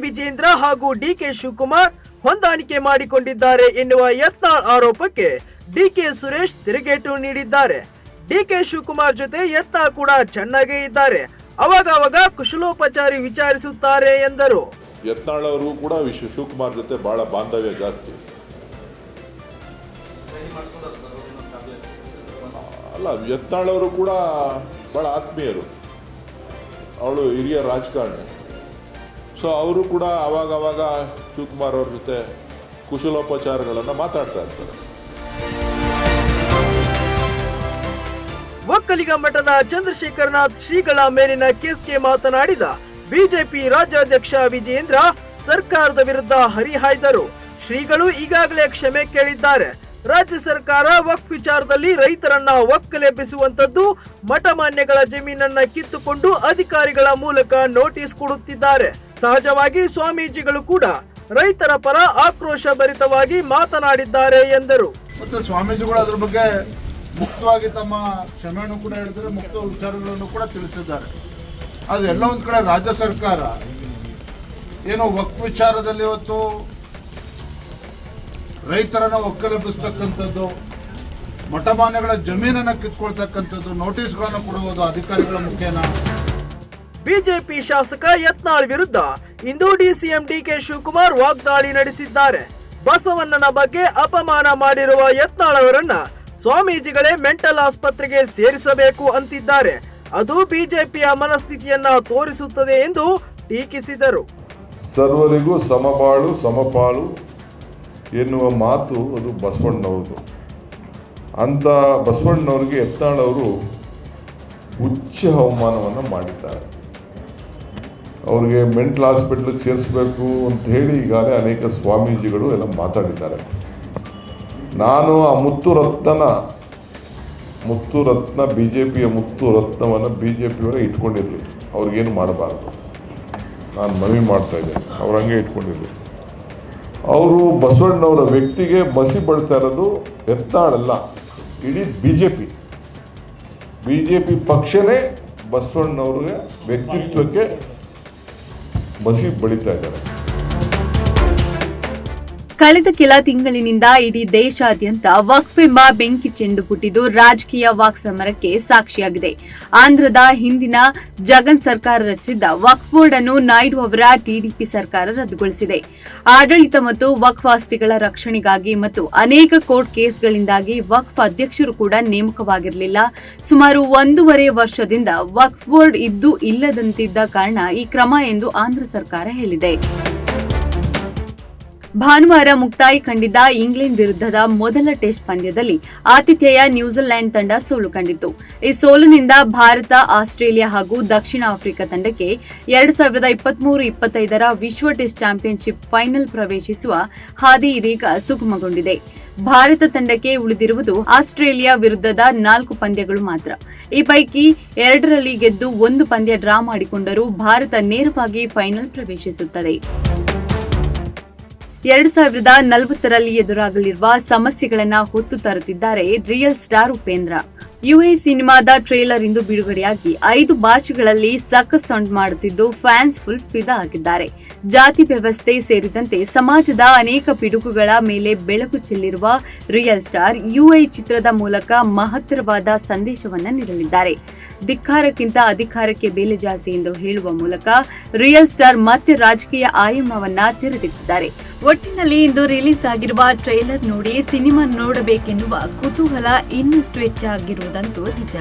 ವಿಜೇಂದ್ರ ಹಾಗೂ ಡಿಕೆ ಶಿವಕುಮಾರ್ ಹೊಂದಾಣಿಕೆ ಮಾಡಿಕೊಂಡಿದ್ದಾರೆ ಎನ್ನುವ ಯತ್ನಾಳ್ ಆರೋಪಕ್ಕೆ ಡಿಕೆ ಸುರೇಶ್ ತಿರುಗೇಟು ನೀಡಿದ್ದಾರೆ. ಡಿಕೆ ಶಿವಕುಮಾರ್ ಜೊತೆ ಯತ್ನಾಳ್ ಕೂಡ ಚೆನ್ನಾಗೇ ಇದ್ದಾರೆ, ಅವಾಗ ಕುಶಲೋಪಚಾರಿ ವಿಚಾರಿಸುತ್ತಾರೆ ಎಂದರು. ಯತ್ನಾಳ್ ಅವರು ಕೂಡ ಶಿವಕುಮಾರ್ ಜೊತೆ ಬಹಳ ಬಾಂಧವ್ಯ ಜಾಸ್ತಿ ಅಲ್ಲ. ಯತ್ನಾಳ್ ಅವರು ಕೂಡ ಬಹಳ ಆತ್ಮೀಯರು, ಅವಳು ಹಿರಿಯ ರಾಜಕಾರಣಿ. ಸೊ ಅವರು ಕೂಡ ಅವಾಗ ಶಿವಕುಮಾರ್ ಅವ್ರ ಜೊತೆ ಕುಶಲೋಪಚಾರಗಳನ್ನು ಮಾತಾಡ್ತಾ ಇರ್ತಾರೆ. ಒಕ್ಕಲಿಗ ಮಠದ ಚಂದ್ರಶೇಖರನಾಥ್ ಶ್ರೀಗಳ ಮೇಲಿನ ಕೇಸ್ಗೆ ಮಾತನಾಡಿದ ಬಿಜೆಪಿ ರಾಜ್ಯಾಧ್ಯಕ್ಷ ವಿಜೇಂದ್ರ ಸರ್ಕಾರದ ವಿರುದ್ಧ ಹರಿಹಾಯ್ದರು. ಶ್ರೀಗಳು ಈಗಾಗಲೇ ಕ್ಷಮೆ ಕೇಳಿದ್ದಾರೆ. ರಾಜ್ಯ ಸರ್ಕಾರ ವಕ್ಫ್ ವಿಚಾರದಲ್ಲಿ ರೈತರನ್ನ ಒಕ್ಕಲೆಬ್ಬಿಸುವಂತದ್ದು, ಮಠಮಾನ್ಯಗಳ ಜಮೀನನ್ನ ಕಿತ್ತುಕೊಂಡು ಅಧಿಕಾರಿಗಳ ಮೂಲಕ ನೋಟಿಸ್ ಕೊಡುತ್ತಿದ್ದಾರೆ. ಸಹಜವಾಗಿ ಸ್ವಾಮೀಜಿಗಳು ಕೂಡ ರೈತರ ಪರ ಆಕ್ರೋಶ ಭರಿತವಾಗಿ ಮಾತನಾಡಿದ್ದಾರೆ ಎಂದರು. ಮತ್ತು ಸ್ವಾಮೀಜಿಗಳು ಅದ್ರ ಬಗ್ಗೆ ಮುಕ್ತವಾಗಿ ತಮ್ಮ ಕ್ಷಮೆಯನ್ನು ಕೂಡ ಹೇಳಿದರೆ, ಮುಕ್ತ ವಿಚಾರಗಳನ್ನು ಕೂಡ ತಿಳಿಸಿದ್ದಾರೆ. ಆದರೆ ಎಲ್ಲ ಒಂದು ಕಡೆ ರಾಜ್ಯ ಸರ್ಕಾರ ಏನೋ ವಕ್ಫ್ ವಿಚಾರದಲ್ಲಿ ಇವತ್ತು ರೈತರನ್ನ ಒಕ್ಕಲೆಬ್ಬಿಸ್ತಕ್ಕಂಥದ್ದು, ಮಠಮಾನ್ಯಗಳ ಜಮೀನನ್ನು ಕಿತ್ಕೊಳ್ತಕ್ಕಂಥದ್ದು, ನೋಟಿಸ್ಗಳನ್ನು ಕೊಡುವುದು ಅಧಿಕಾರಿಗಳ ಮುಖೇನ. ಬಿಜೆಪಿ ಶಾಸಕ ಯತ್ನಾಳ್ ವಿರುದ್ಧ ಇಂದು ಡಿಸಿಎಂ ಡಿಕೆ ಶಿವಕುಮಾರ್ ವಾಗ್ದಾಳಿ ನಡೆಸಿದ್ದಾರೆ. ಬಸವಣ್ಣನ ಬಗ್ಗೆ ಅಪಮಾನ ಮಾಡಿರುವ ಯತ್ನಾಳ್ ಅವರನ್ನ ಸ್ವಾಮೀಜಿಗಳೇ ಮೆಂಟಲ್ ಆಸ್ಪತ್ರೆಗೆ ಸೇರಿಸಬೇಕು ಅಂತಿದ್ದಾರೆ. ಅದು ಬಿಜೆಪಿಯ ಮನಸ್ಥಿತಿಯನ್ನ ತೋರಿಸುತ್ತದೆ ಎಂದು ಟೀಕಿಸಿದರು. ಸರ್ವರಿಗೂ ಸಮಬಾಳು ಸಮಪಾಲು ಎನ್ನುವ ಮಾತು ಅದು ಬಸವಣ್ಣವ್ರದ್ದು. ಅಂತ ಬಸವಣ್ಣವ್ರಿಗೆ ಯತ್ನಾಳ್ ಅವರು ಉಚ್ಚ ಅವಮಾನವನ್ನು ಮಾಡಿದ್ದಾರೆ. ಅವ್ರಿಗೆ ಮೆಂಟಲ್ ಹಾಸ್ಪಿಟ್ಲಿಗೆ ಸೇರಿಸಬೇಕು ಅಂತ ಹೇಳಿ ಈಗಾಗಲೇ ಅನೇಕ ಸ್ವಾಮೀಜಿಗಳು ಎಲ್ಲ ಮಾತಾಡಿದ್ದಾರೆ. ನಾನು ಆ ಮುತ್ತು ರತ್ನ ಬಿಜೆಪಿಯ ಮುತ್ತು ರತ್ನವನ್ನು ಬಿಜೆಪಿಯವರೇ ಇಟ್ಕೊಂಡಿರಲಿ, ಅವ್ರಿಗೇನು ಮಾಡಬಾರ್ದು. ನಾನು ಮನವಿ ಮಾಡ್ತಾ ಇದ್ದೇನೆ, ಅವ್ರು ಹಂಗೆ ಇಟ್ಕೊಂಡಿರಲಿ. ಅವರು ಬಸವಣ್ಣವರ ವ್ಯಕ್ತಿಗೆ ಮಸಿ ಬಳ್ತಾ ಇರೋದು ಯತ್ನಾಳಲ್ಲ, ಇಡೀ ಬಿಜೆಪಿ ಪಕ್ಷನೇ ಬಸವಣ್ಣವ್ರಿಗೆ ವ್ಯಕ್ತಿತ್ವಕ್ಕೆ ಮಸಿ ಬಳಿತಾ ಇದ್ದಾರೆ. ಕಳೆದ ಕೆಲ ತಿಂಗಳಿನಿಂದ ಇಡೀ ದೇಶಾದ್ಯಂತ ವಕ್ಫ್ ಎಂಬ ಬೆಂಕಿ ಚೆಂಡು ಪುಟ್ಟಿದ್ದು ರಾಜಕೀಯ ವಾಕ್ಸಮರಕ್ಕೆ ಸಾಕ್ಷಿಯಾಗಿದೆ. ಆಂಧ್ರದ ಹಿಂದಿನ ಜಗನ್ ಸರ್ಕಾರ ರಚಿಸಿದ್ದ ವಕ್ಫ್ ಬೋರ್ಡ್ ಅನ್ನು ನಾಯ್ಡು ಅವರ ಟಿಡಿಪಿ ಸರ್ಕಾರ ರದ್ದುಗೊಳಿಸಿದೆ. ಆಡಳಿತ ಮತ್ತು ವಕ್ಫ್ ಆಸ್ತಿಗಳ ರಕ್ಷಣೆಗಾಗಿ ಮತ್ತು ಅನೇಕ ಕೋರ್ಟ್ ಕೇಸ್ಗಳಿಂದಾಗಿ ವಕ್ಫ್ ಅಧ್ಯಕ್ಷರು ಕೂಡ ನೇಮಕವಾಗಿರಲಿಲ್ಲ. ಸುಮಾರು 1.5 ವರ್ಷದಿಂದ ವಕ್ಫ್ ಬೋರ್ಡ್ ಇದ್ದು ಇಲ್ಲದಂತಿದ್ದ ಕಾರಣ ಈ ಕ್ರಮ ಎಂದು ಆಂಧ್ರ ಸರ್ಕಾರ ಹೇಳಿದೆ. ಭಾನುವಾರ ಮುಕ್ತಾಯ ಕಂಡಿದ್ದ ಇಂಗ್ಲೆಂಡ್ ವಿರುದ್ಧದ ಮೊದಲ ಟೆಸ್ಟ್ ಪಂದ್ಯದಲ್ಲಿ ಆತಿಥೇಯ ನ್ಯೂಜಿಲೆಂಡ್ ತಂಡ ಸೋಲು ಕಂಡಿತು. ಈ ಸೋಲಿನಿಂದ ಭಾರತ, ಆಸ್ಟ್ರೇಲಿಯಾ ಹಾಗೂ ದಕ್ಷಿಣ ಆಫ್ರಿಕಾ ತಂಡಕ್ಕೆ 2023-25 ವಿಶ್ವ ಟೆಸ್ಟ್ ಚಾಂಪಿಯನ್ಶಿಪ್ ಫೈನಲ್ ಪ್ರವೇಶಿಸುವ ಹಾದಿ ಇದೀಗ ಸುಗಮಗೊಂಡಿದೆ. ಭಾರತ ತಂಡಕ್ಕೆ ಉಳಿದಿರುವುದು ಆಸ್ಟ್ರೇಲಿಯಾ ವಿರುದ್ಧದ 4 ಪಂದ್ಯಗಳು ಮಾತ್ರ. ಈ ಪೈಕಿ 2ರಲ್ಲಿ ಗೆದ್ದು 1 ಪಂದ್ಯ ಡ್ರಾ ಮಾಡಿಕೊಂಡರೂ ಭಾರತ ನೇರವಾಗಿ ಫೈನಲ್ ಪ್ರವೇಶಿಸುತ್ತದೆ. 2040ರಲ್ಲಿ ಎದುರಾಗಲಿರುವ ಸಮಸ್ಯೆಗಳನ್ನು ಹೊತ್ತು ತರುತ್ತಿದ್ದಾರೆ ರಿಯಲ್ ಸ್ಟಾರ್ ಉಪೇಂದ್ರ. ಯುಎ ಸಿನಿಮಾದ ಟ್ರೇಲರ್ ಇಂದು ಬಿಡುಗಡೆಯಾಗಿ 5 ಭಾಷೆಗಳಲ್ಲಿ ಸಖತ್ ಸೌಂಡ್ ಮಾಡುತ್ತಿದ್ದು ಫ್ಯಾನ್ಸ್ ಫುಲ್ ಫಿದಾ ಆಗಿದ್ದಾರೆ. ಜಾತಿ ವ್ಯವಸ್ಥೆ ಸೇರಿದಂತೆ ಸಮಾಜದ ಅನೇಕ ಪಿಡುಗುಗಳ ಮೇಲೆ ಬೆಳಕು ಚೆಲ್ಲಿರುವ ರಿಯಲ್ ಸ್ಟಾರ್ ಯುಎ ಚಿತ್ರದ ಮೂಲಕ ಮಹತ್ತರವಾದ ಸಂದೇಶವನ್ನು ನೀಡಲಿದ್ದಾರೆ. ಧಿಕ್ಕಾರಕ್ಕಿಂತ ಅಧಿಕಾರಕ್ಕೆ ಬೆಲೆ ಜಾಸ್ತಿ ಎಂದು ಹೇಳುವ ಮೂಲಕ ರಿಯಲ್ ಸ್ಟಾರ್ ಮತ್ತೆ ರಾಜಕೀಯ ಆಯಾಮವನ್ನ ತೆರೆದಿಟ್ಟಿದ್ದಾರೆ. ಒಟ್ಟಿನಲ್ಲಿ ಇಂದು ರಿಲೀಸ್ ಆಗಿರುವ ಟ್ರೇಲರ್ ನೋಡಿ ಸಿನಿಮಾ ನೋಡಬೇಕೆನ್ನುವ ಕುತೂಹಲ ಇನ್ನಷ್ಟು ಹೆಚ್ಚಾಗಿರುವುದಂತೂ ನಿಜ.